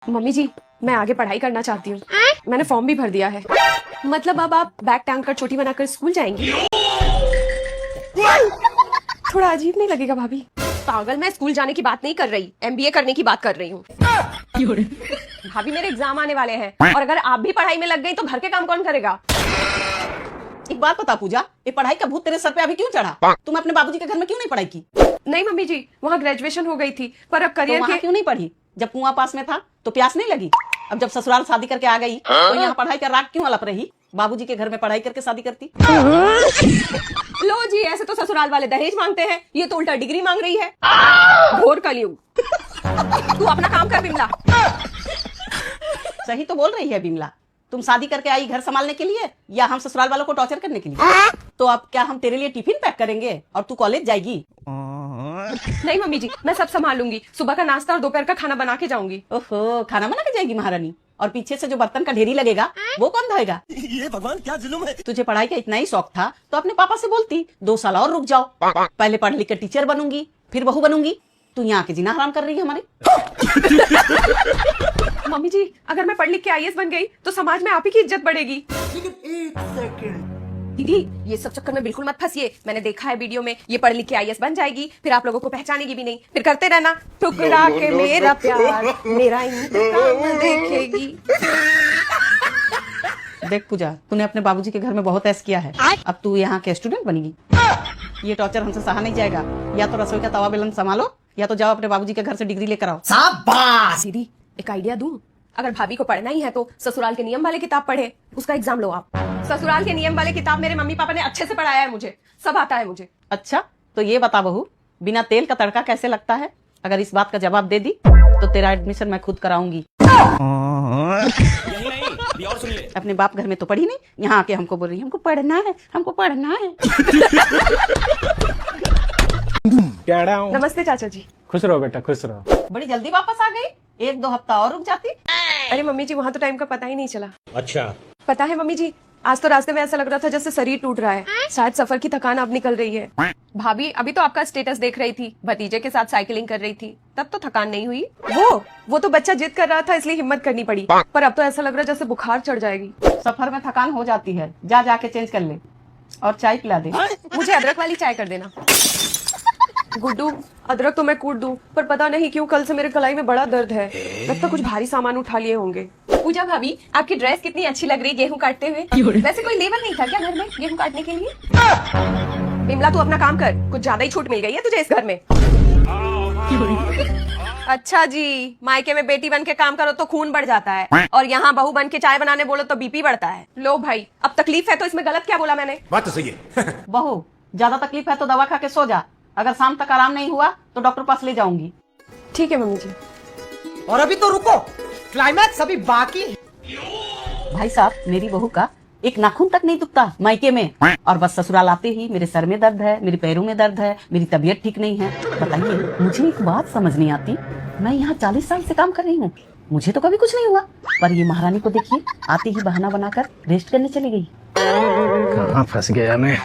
Mummy जी, मैं आगे पढ़ाई करना चाहती हूँ। मैंने फॉर्म भी भर दिया है। मतलब अब आप बैग टांग कर चोटी बनाकर स्कूल जाएंगी? थोड़ा अजीब नहीं लगेगा भाभी? पागल, मैं स्कूल जाने की बात नहीं कर रही, MBA करने की बात कर रही हूँ। भाभी, मेरे एग्जाम आने वाले हैं और अगर आप भी पढ़ाई में लग गई तो घर के काम कौन करेगा? एक बात बता पूजा, ये पढ़ाई का भूत तेरे सर पे अभी क्यों चढ़ा? तुम अपने बाबूजी के घर में क्यों नहीं पढ़ाई की? नहीं मम्मी जी, वहाँ ग्रेजुएशन हो गई थी, पर अब तो करियर वहाँ क्यों नहीं पढ़ी? जब कुआं पास में था तो प्यास नहीं लगी? अब जब ससुराल शादी करके आ गई तो यहाँ पढ़ाई का राग क्यों अलप रही? बाबूजी के घर में पढ़ाई करके शादी करती। लो जी, ऐसे तो ससुराल वाले दहेज मांगते हैं, ये तो उल्टा डिग्री मांग रही है। घोर कलयुग। तू अपना काम कर बिमला। सही तो बोल रही है बिमला। तुम शादी करके आई घर संभालने के लिए या हम ससुराल वालों को टॉर्चर करने के लिए? तो अब क्या हम तेरे लिए टिफिन पैक करेंगे और तू कॉलेज जाएगी? नहीं मम्मी जी, मैं सब संभाल लूंगी। सुबह का नाश्ता और दोपहर का खाना बना के जाऊंगी। ओहो, खाना बना के जाएगी महारानी? और पीछे से जो बर्तन का ढेरी लगेगा वो कौन धोएगा? ये भगवान क्या जुल्म है। तुझे पढ़ाई का इतना ही शौक था तो अपने पापा से बोलती 2 साल और रुक जाओ, पहले पढ़ लिख कर टीचर बनूंगी फिर बहू बनूंगी। तू यहाँ के जीना हराम कर रही है हमारे। मम्मी जी, अगर मैं पढ़ लिख के IAS बन गई तो समाज में आप ही की इज्जत बढ़ेगी। लेकिन एक सेकंड, दीदी, ये सब चक्कर में बिल्कुल मत फंसिए। मैंने देखा है वीडियो में, ये पढ़ लिख के IAS बन जाएगी, फिर आप लोगों को पहचानेगी भी नहीं, फिर करते रहना ठुकरा के मेरा प्यार मेरा इंतकाम देखेगी। देख पूजा, तूने अपने बाबूजी के घर में बहुत ऐश किया है, अब तू यहाँ के स्टूडेंट बनेगी। ये टॉर्चर हमसे सहा नहीं जाएगा। या तो रसोई का तवा बेलन संभालो या तो जाओ अपने बाबूजी के घर से डिग्री लेकर आओ। शाबाश। दीदी, एक आइडिया दूं? अगर भाभी को पढ़ना ही है तो ससुराल के नियम वाले किताब पढ़े, उसका एग्जाम लो आप। ससुराल के नियम वाले किताब मेरे मम्मी पापा ने अच्छे से पढ़ाया है, मुझे सब आता है मुझे। अच्छा, तो ये बता बहू, बिना तेल का तड़का कैसे लगता है? अगर इस बात का जवाब दे दी तो तेरा एडमिशन मैं खुद कराऊंगी। और सुनिए, अपने बाप घर में तो पढ़ी नहीं, यहाँ आके हमको बोल रही है हमको पढ़ना है, हमको पढ़ना है। क्या रहा हूँ? नमस्ते चाचा जी। खुश रहो बेटा, खुश रहो। बड़ी जल्दी वापस आ गई, 1-2 हफ्ता और रुक जाती। अरे मम्मी जी, वहाँ तो टाइम का पता ही नहीं चला। अच्छा, पता है मम्मी जी, आज तो रास्ते में ऐसा लग रहा था जैसे शरीर टूट रहा है। शायद सफर की थकान अब निकल रही है। भाभी अभी तो आपका स्टेटस देख रही थी, भतीजे के साथ साइकिलिंग कर रही थी, तब तो थकान नहीं हुई। वो तो बच्चा जिद कर रहा था इसलिए हिम्मत करनी पड़ी, पर अब तो ऐसा लग रहा है जैसे बुखार चढ़ जाएगी। सफर में थकान हो जाती है, जा जाके चेंज कर ले और चाय पिला दे। मुझे अदरक वाली चाय कर देना। गुड्डू, अदरक तो मैं कूट दूं, पर पता नहीं क्यों कल से मेरे कलाई में बड़ा दर्द है। लगता कुछ भारी सामान उठा लिए होंगे। पूजा भाभी, आपकी ड्रेस कितनी अच्छी लग रही है गेहूं काटते हुए। वैसे कोई लेबर नहीं था क्या घर में गेहूं काटने के लिए? बिमला, तू अपना काम कर, कुछ ज्यादा ही छूट मिल गई है तुझे इस घर में। अच्छा जी, मायके में बेटी बन के काम करो तो खून बढ़ जाता है और यहाँ बहू बन के चाय बनाने बोलो तो BP बढ़ता है। लो भाई, अब तकलीफ है तो इसमें गलत क्या बोला मैंने? बात तो सही है। बहू, ज्यादा तकलीफ है तो दवा खा के सो जा, अगर शाम तक आराम नहीं हुआ तो डॉक्टर पास ले जाऊंगी। ठीक है मम्मी जी। और अभी तो रुको, क्लाइमैक्स अभी बाकी है। भाई साहब, मेरी बहू का एक नाखून तक नहीं दुखता मायके में, और बस ससुराल आते ही मेरे सर में दर्द है, मेरे पैरों में दर्द है, मेरी तबीयत ठीक नहीं है। बताइए, मुझे एक बात समझ नहीं आती, मैं यहाँ 40 साल से काम कर रही हूँ, मुझे तो कभी कुछ नहीं हुआ, पर ये महारानी को देखिए, आते ही बहाना बनाकर रेस्ट करने चली गई। कहाँ फंस गया मैं।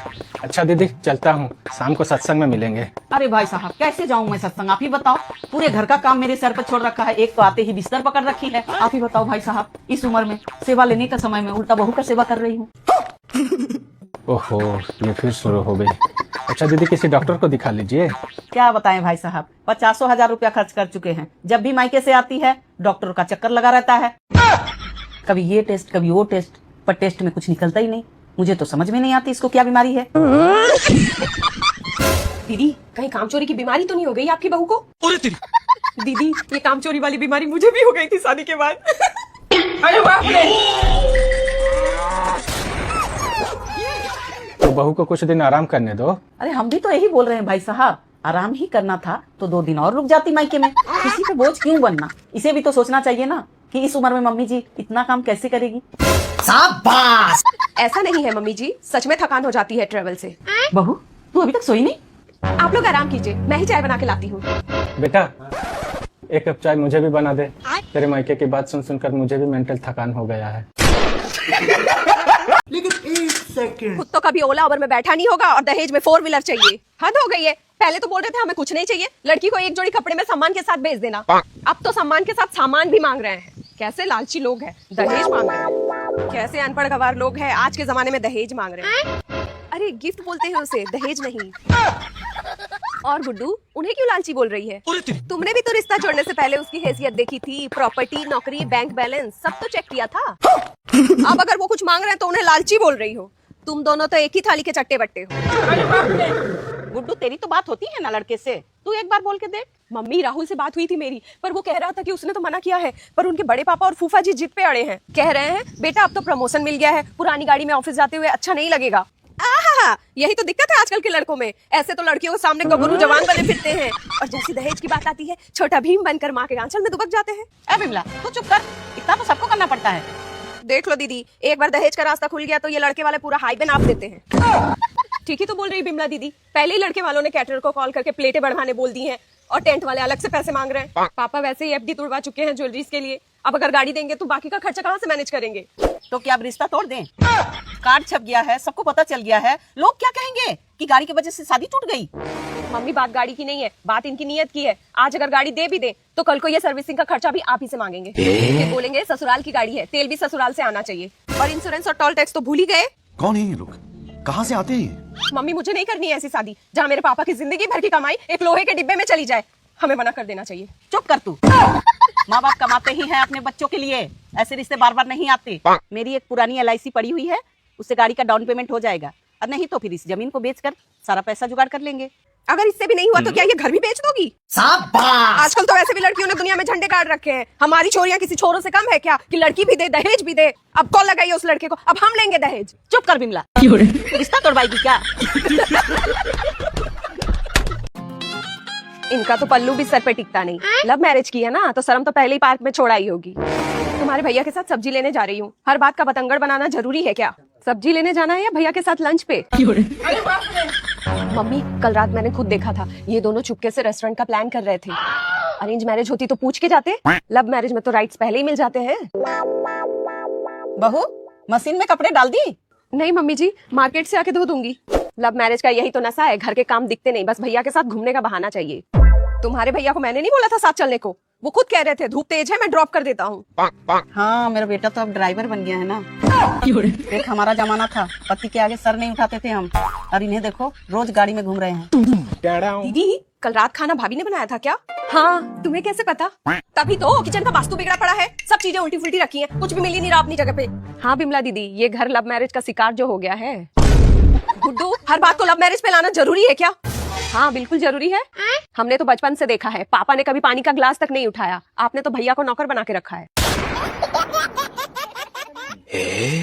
अच्छा दीदी, चलता हूँ, शाम को सत्संग में मिलेंगे। अरे भाई साहब, कैसे जाऊँ मैं सत्संग? आप ही बताओ, पूरे घर का काम मेरे सर पर छोड़ रखा है, एक तो आते ही बिस्तर पकड़ रखी है। आप ही बताओ भाई साहब, इस उम्र में सेवा लेने का समय में उल्टा बहू का सेवा कर रही हूँ। ओहो, ये फिर शुरू हो गई। अच्छा दीदी, किसी डॉक्टर को दिखा लीजिए। क्या बताएं भाई साहब, 50,000 रुपया खर्च कर चुके हैं। जब भी मायके से आती है डॉक्टर का चक्कर लगा रहता है, कभी ये टेस्ट कभी वो टेस्ट, पर टेस्ट में कुछ निकलता ही नहीं। मुझे तो समझ में नहीं आती इसको क्या बीमारी है। दीदी, कहीं कामचोरी की बीमारी तो नहीं हो गई आपकी बहू को? दीदी, ये कामचोरी वाली बीमारी मुझे भी हो गई थी शादी के बाद। अरे बाप रे! तो बहू को कुछ दिन आराम करने दो। अरे हम भी तो यही बोल रहे हैं भाई साहब, आराम ही करना था तो 2 दिन और रुक जाती मायके में। किसी पे बोझ क्यों बनना? इसे भी तो सोचना चाहिए ना कि इस उम्र में मम्मी जी इतना काम कैसे करेगी। शाबाश। ऐसा नहीं है मम्मी जी, सच में थकान हो जाती है ट्रेवल से। बहू, तू अभी तक सोई नहीं? आप लोग आराम कीजिए, मैं ही चाय बना के लाती हूँ। बेटा, 1 कप चाय मुझे भी बना दे। तेरे मायके की बात सुन सुनकर मुझे भी मेंटल थकान हो गया है। लेकिन एक सेकंड, खुद तो कभी ओला उबर में बैठा नहीं होगा और दहेज में 4 व्हीलर चाहिए। हद हो गई है। पहले तो बोल रहे थे हमें कुछ नहीं चाहिए, लड़की को एक जोड़ी कपड़े में सम्मान के साथ भेज देना, अब तो सम्मान के साथ सामान भी मांग रहे हैं। कैसे लालची लोग हैं, दहेज मांग रहे हैं। कैसे अनपढ़ गवार लोग हैं, आज के जमाने में दहेज मांग रहे हैं। अरे गिफ्ट बोलते हैं उसे, दहेज नहीं। और गुड्डू, उन्हें क्यों लालची बोल रही है? तुमने भी तो रिश्ता जोड़ने से पहले उसकी हैसियत देखी थी, प्रॉपर्टी, नौकरी, बैंक बैलेंस सब तो चेक किया था। अब अगर वो कुछ मांग रहे हैं तो उन्हें लालची बोल रही हो। तुम दोनों तो एक ही थाली के चट्टे बट्टे हो। गुड्डू तेरी तो बात होती है ना लड़के से, तू एक बार बोल के देख। मम्मी, राहुल से बात हुई थी मेरी, पर वो कह रहा था कि उसने तो मना किया है, पर उनके बड़े पापा और फूफा जी जिद पे अड़े हैं। कह रहे हैं बेटा अब तो प्रमोशन मिल गया है, पुरानी गाड़ी में ऑफिस जाते हुए अच्छा नहीं लगेगा। आहा, यही तो दिक्कत है आजकल के लड़कों में। ऐसे तो लड़कियों के सामने गबरू जवान बने फिरते हैं, और जैसी दहेज की बात आती है छोटा भीम बनकर माँ के आंचल में दुबक जाते हैं। ए बिमला तू चुप कर, इतना तो सबको करना पड़ता है। देख लो दीदी, एक बार दहेज का रास्ता खुल गया तो ये लड़के वाले पूरा हाईवे नाप देते हैं। ठीक ही तो बोल रही बिमला दीदी, पहले ही लड़के वालों ने कैटरर को कॉल करके प्लेटें बढ़वाने बोल दी हैं, और टेंट वाले अलग से पैसे मांग रहे हैं। पापा वैसे ही एफडी तुड़वा चुके हैं ज्वेलरीज के लिए, अब अगर गाड़ी देंगे तो बाकी का खर्चा कहाँ से मैनेज करेंगे? तो क्या अब रिश्ता तोड़ दें? कार्ड छप गया है, सबको पता चल गया है, लोग क्या कहेंगे कि गाड़ी की वजह से शादी टूट गई। मम्मी, बात गाड़ी की नहीं है, बात इनकी नीयत की है। आज अगर गाड़ी दे भी दे तो कल को ये सर्विसिंग का खर्चा भी आप ही से मांगेंगे। ये बोलेंगे ससुराल की गाड़ी है, तेल भी ससुराल से आना चाहिए, और इंश्योरेंस और टोल टैक्स तो भूल ही गए। कौन है ये लोग, कहाँ से आते हैं? मम्मी, मुझे नहीं करनी है ऐसी शादी जहाँ मेरे पापा की जिंदगी भर की कमाई एक लोहे के डिब्बे में चली जाए। हमें मना कर देना चाहिए। चुप कर तू। माँ बाप कमाते ही हैं अपने बच्चों के लिए, ऐसे रिश्ते बार बार नहीं आते। मेरी एक पुरानी LIC पड़ी हुई है, उससे गाड़ी का डाउन पेमेंट हो जाएगा, और नहीं तो फिर इस जमीन को बेचकर सारा पैसा जुगाड़ कर लेंगे। अगर इससे भी नहीं हुआ तो क्या ये घर भी बेच दोगी? शाबाश। आजकल तो वैसे भी लड़कियों ने दुनिया में झंडे गाड़ रखे हैं। हमारी छोरियां किसी छोरों से कम है क्या कि लड़की भी दे, दहेज भी दे? अब कॉल लगाइए उस लड़के को, अब हम लेंगे दहेज। चुप कर बिमला, रिश्ता तोड़वाएगी क्या? इनका तो पल्लू भी सर पे टिकता नहीं। लव मैरिज की है ना, तो शर्म तो पहले ही पार्क में छोड़ आई होगी। तुम्हारे भैया के साथ सब्जी लेने जा रही हूँ, हर बात का बतंगड़ बनाना जरूरी है क्या? सब्जी लेने जाना है या भैया के साथ लंच पे? मम्मी, कल रात मैंने खुद देखा था, ये दोनों चुपके से रेस्टोरेंट का प्लान कर रहे थे। अरेंज मैरिज होती तो पूछ के जाते, लव मैरिज में तो राइट्स पहले ही मिल जाते हैं। बहू, मशीन में कपड़े डाल दी? नहीं मम्मी जी, मार्केट से आके धो दूंगी। लव मैरिज का यही तो नशा है, घर के काम दिखते नहीं, बस भैया के साथ घूमने का बहाना चाहिए। तुम्हारे भैया को मैंने नहीं बोला था साथ चलने को, वो खुद कह रहे थे धूप तेज है मैं ड्रॉप कर देता हूँ। हाँ, मेरा बेटा तो अब ड्राइवर बन गया है ना। एक हमारा जमाना था, पति के आगे सर नहीं उठाते थे हम, और इन्हें देखो रोज गाड़ी में घूम रहे हैं। दीदी, कल रात खाना भाभी ने बनाया था क्या? हाँ, तुम्हें कैसे पता? तभी तो किचन का वास्तु बिगड़ा पड़ा है, सब चीजें उल्टी फुल्टी रखी हैं, कुछ भी मिल ही नहीं रहा अपनी जगह पे। हाँ बिमला दीदी, ये घर लव मैरिज का शिकार जो हो गया है। गुड्डू, हर बात को लव मैरिज पे लाना जरूरी है क्या? हाँ बिल्कुल जरूरी है। हमने तो बचपन से देखा है, पापा ने कभी पानी का ग्लास तक नहीं उठाया, आपने तो भैया को नौकर बना के रखा है।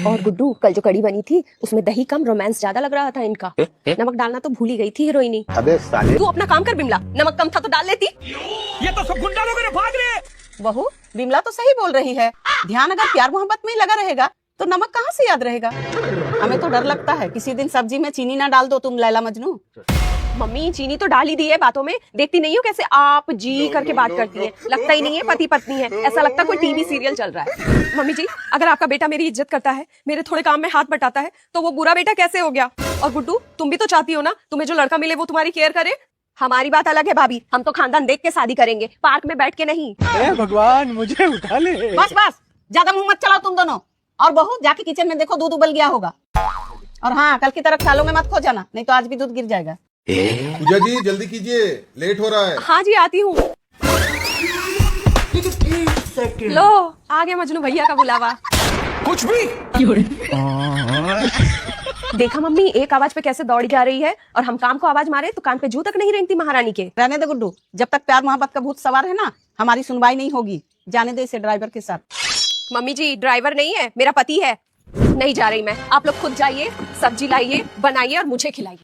और गुड्डू, कल जो कड़ी बनी थी उसमें दही कम रोमांस ज्यादा लग रहा था इनका। नमक डालना तो भूल ही गई थी हीरोइनी। तू अपना काम कर बिमला, नमक कम था तो डाल लेती। ये तो सब गुंडा लोग भाग रहे। बहू, बिमला तो सही बोल रही है, ध्यान अगर प्यार मोहब्बत में ही लगा रहेगा तो नमक कहाँ से याद रहेगा? हमें तो डर लगता है किसी दिन सब्जी में चीनी ना डाल दो तुम लैला मजनू। मम्मी, चीनी तो डाल ही दी है बातों में, देखती नहीं हो कैसे आप जी करके बात करती हैं, लगता ही नहीं है पति पत्नी है, ऐसा लगता है कोई टीवी सीरियल चल रहा है। मम्मी जी, अगर आपका बेटा मेरी इज्जत करता है, मेरे थोड़े काम में हाथ बटाता है, तो वो बुरा बेटा कैसे हो गया? और गुड्डू, तुम भी तो चाहती हो ना तुम्हें जो लड़का मिले वो तुम्हारी केयर करे। हमारी बात अलग है भाभी, हम तो खानदान देख के शादी करेंगे, पार्क में बैठ के नहीं। भगवान मुझे उठा ले। बस बस, ज्यादा मुंह मत चलाओ तुम दोनों। और बहू, जाके किचन में देखो दूध उबल गया होगा। और हाँ, कल की तरह ख्यालों में मत खो जाना, नहीं तो आज भी दूध गिर जाएगा। पूजा जी जल्दी कीजिए, लेट हो रहा है। हाँ जी, आती हूँ। लो, आ गया मजनू भैया का बुलावा। कुछ भी। देखा मम्मी, एक आवाज पे कैसे दौड़ जा रही है, और हम काम को आवाज मारे तो कान पे जू तक नहीं रेंगती महारानी के। रहने दे गुड्डू, जब तक प्यार मोहब्बत का भूत सवार है ना, हमारी सुनवाई नहीं होगी। जाने दे इसे ड्राइवर के साथ। मम्मी जी, ड्राइवर नहीं है, मेरा पति है। नहीं जा रही मैं, आप लोग खुद जाइए, सब्जी लाइए, बनाइए और मुझे खिलाइए।